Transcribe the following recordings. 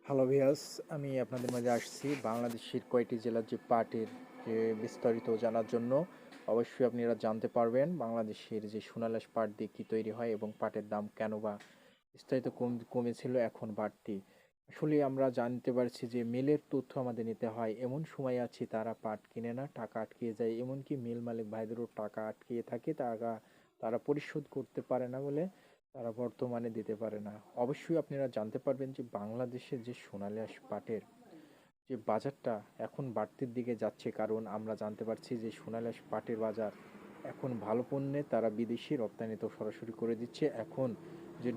Hello viewers, আমি আপনাদের মাঝে আসছি বাংলাদেশের কয়টি জেলার যে পাটের যে বিস্তারিত জানার জন্য। অবশ্যই আপনারা জানতে পারবেন বাংলাদেশের যে সোনালাস পাট দিয়ে কী তৈরি হয় এবং পাটের দাম কেন বা বিস্তারিত কমেছিল এখন বাড়তি। আসলে আমরা জানতে পারছি যে মিলের তথ্য আমাদের নিতে হয়, এমন সময় আছে তারা পাট কিনে না, টাকা আটকে যায়, এমনকি মিল মালিক ভাইদেরও টাকা আটকে থাকে, তারা পরিশোধ করতে পারে না বলে তারা বর্তমানে দিতে পারে না। অবশ্যই আপনারা জানতে পারবেন যে বাংলাদেশের যে সোনালী আঁশ পাটের যে বাজারটা এখন বাড়তির দিকে যাচ্ছে, কারণ আমরা জানতে পারছি যে সোনালী আঁশ পাটের বাজার এখন ভালো পণ্যে তারা বিদেশি রপ্তানি তো সরাসরি করে দিচ্ছে। এখন যে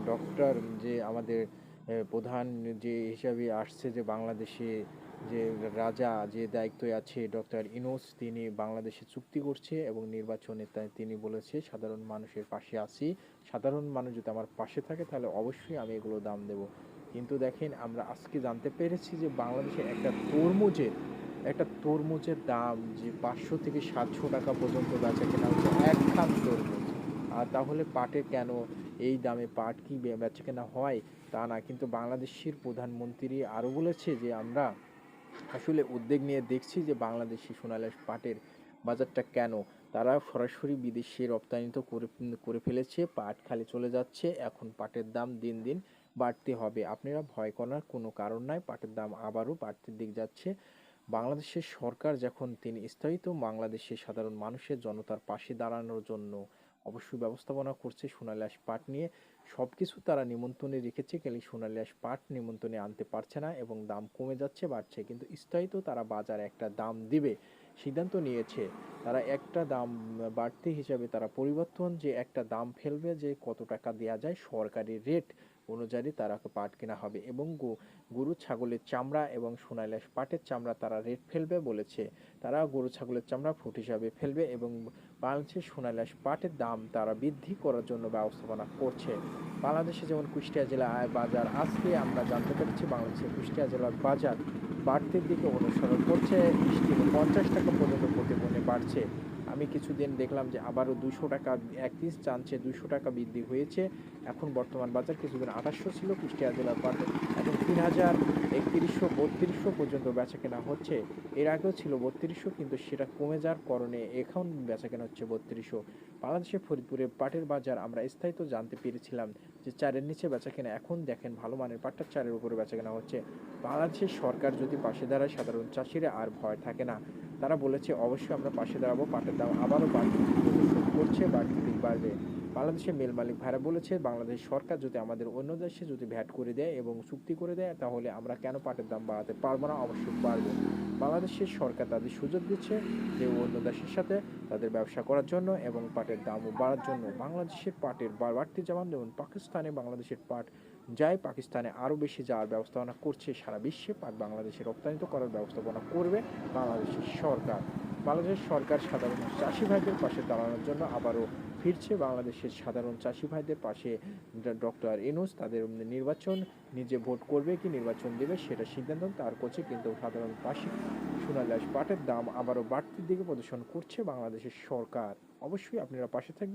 ডক্টর যে আমাদের প্রধান যে হিসাবে আসছে, যে বাংলাদেশে যে রাজা যে দায়িত্বে আছে ডক্টর ইউনূস, তিনি বাংলাদেশে চুক্তি করছে এবং নির্বাচনে তাই তিনি বলেছে সাধারণ মানুষের পাশে আছি, সাধারণ মানুষ যদি আমার পাশে থাকে তাহলে অবশ্যই আমি এগুলো দাম দেব। কিন্তু দেখেন, আমরা আজকে জানতে পেরেছি যে বাংলাদেশে একটা তরমুজের দাম যে 500 থেকে 700 টাকা পর্যন্ত বেচা কেনা হচ্ছে একখান তরমুজ। আর তাহলে পাটে কেন এই দামে পাট কি বেচা কেনা হয়? তা না, কিন্তু বাংলাদেশের প্রধানমন্ত্রী আরও বলেছে যে আমরা আসলে উদ্বেগ নিয়ে দেখছি যে বাংলাদেশি সোনালী পাটের বাজারটা কেন তারা সরাসরি বিদেশে রপ্তানি তো করে ফেলেছে, পাট খালি চলে যাচ্ছে, এখন পাটের দাম দিন দিন বাড়তে হবে। আপনারা ভয় করার কোনো কারণ নাই, পাটের দাম আবারও বাড়তির দিক যাচ্ছে। বাংলাদেশের সরকার যখন তিনি স্থায়িত বাংলাদেশের সাধারণ মানুষের জনতার পাশে দাঁড়ানোর জন্য অবশ্যই ব্যবস্থাপনা করছে সোনালী আঁশ পাট নিয়ে। সব কিছু তারা নিমন্ত্রণে রেখেছে, খালি সোনালী আঁশ পাট নিমন্ত্রণে আনতে পারছে না এবং দাম কমে যাচ্ছে, বাড়ছে, কিন্তু স্থায়িত তারা বাজারে একটা দাম দিবে সিদ্ধান্ত নিয়েছে। তারা একটা দাম বাড়তি হিসাবে তারা পরিবর্তন যে একটা দাম ফেলবে যে কত টাকা দেওয়া যায় সরকারি রেট অনুযায়ী তারা পাট কেনা হবে, এবং গরু ছাগলের চামড়া এবং সোনালী আঁশ পাটের চামড়া তারা রেট ফেলবে বলেছে। তারা গরু ছাগলের চামড়া ফুট হিসাবে ফেলবে এবং বাংলাদেশের সোনালী আঁশ পাটের দাম তারা বৃদ্ধি করার জন্য ব্যবস্থাপনা করছে। বাংলাদেশে যেমন কুষ্টিয়া জেলা বাজার, আজকে আমরা জানতে পেরেছি বাংলাদেশের কুষ্টিয়া জেলার বাজার বাড়তির দিকে অনুসরণ করছে, 20 থেকে 50 টাকা পর্যন্ত প্রতি পণ্যে বাড়ছে। আমি কিছুদিন দেখলাম যে আবারও 200 টাকা এক পিস জানছে, 200 টাকা বৃদ্ধি হয়েছে। এখন বর্তমান বাজার কিছুদিন 2800 ছিল কুষ্টিয়া জেলার পাটে, এখন 3000, 3100, 3200 পর্যন্ত বেচা কেনা হচ্ছে। এর আগেও ছিল 3200, কিন্তু সেটা কমে যাওয়ার কারণে এখন বেচা কেনা হচ্ছে 3200। বাংলাদেশের ফরিদপুরের পাটের বাজার আমরা স্থায়িত জানতে পেরেছিলাম যে 4-এর নিচে বেচা কেনা, এখন দেখেন ভালো মানের পাটটা 4-এর উপরে বেচা কেনা হচ্ছে। বাংলাদেশের সরকার যদি পাশে দাঁড়ায় সাধারণ চাষিরা আর ভয় থাকে না। তারা বলেছে অবশ্যই আমরা পাশে দাঁড়াবো, পাটের দাম আবারও বাড়তি করছে, বাড়তি দিক বাড়বে। বাংলাদেশের মিল মালিক ভাইরা বলেছে বাংলাদেশ সরকার যদি আমাদের অন্য দেশে যদি ভ্যাট করে দেয় এবং চুক্তি করে দেয় তাহলে আমরা কেন পাটের দাম বাড়াতে পারবো না, অবশ্যই পারবো। বাংলাদেশের সরকার তাদের সুযোগ দিচ্ছে যে অন্য দেশের সাথে তাদের ব্যবসা করার জন্য এবং পাটের দামও বাড়ার জন্য। বাংলাদেশের পাটের বাড়তি, যেমন পাকিস্তানে বাংলাদেশের পাট যায়, পাকিস্তানে আরও বেশি যাওয়ার ব্যবস্থাপনা করছে, সারা বিশ্বে পাট বাংলাদেশে রপ্তানিত করার ব্যবস্থাপনা করবে বাংলাদেশের সরকার। বাংলাদেশের সরকার সাধারণ চাষি ভাইদের পাশে দাঁড়ানোর জন্য আবারও ফিরছে বাংলাদেশের সাধারণ চাষি ভাইদের পাশে। ডক্টর ইউনূস তাদের নির্বাচন নিজে ভোট করবে কি নির্বাচন দেবে সেটা সিদ্ধান্ত তার করছে, কিন্তু সাধারণ পাশে সোনালী আঁশ পাটের দাম আবারও বাড়তির দিকে প্রদর্শন করছে বাংলাদেশের সরকার। অবশ্যই আপনারা পাশে থাকবেন।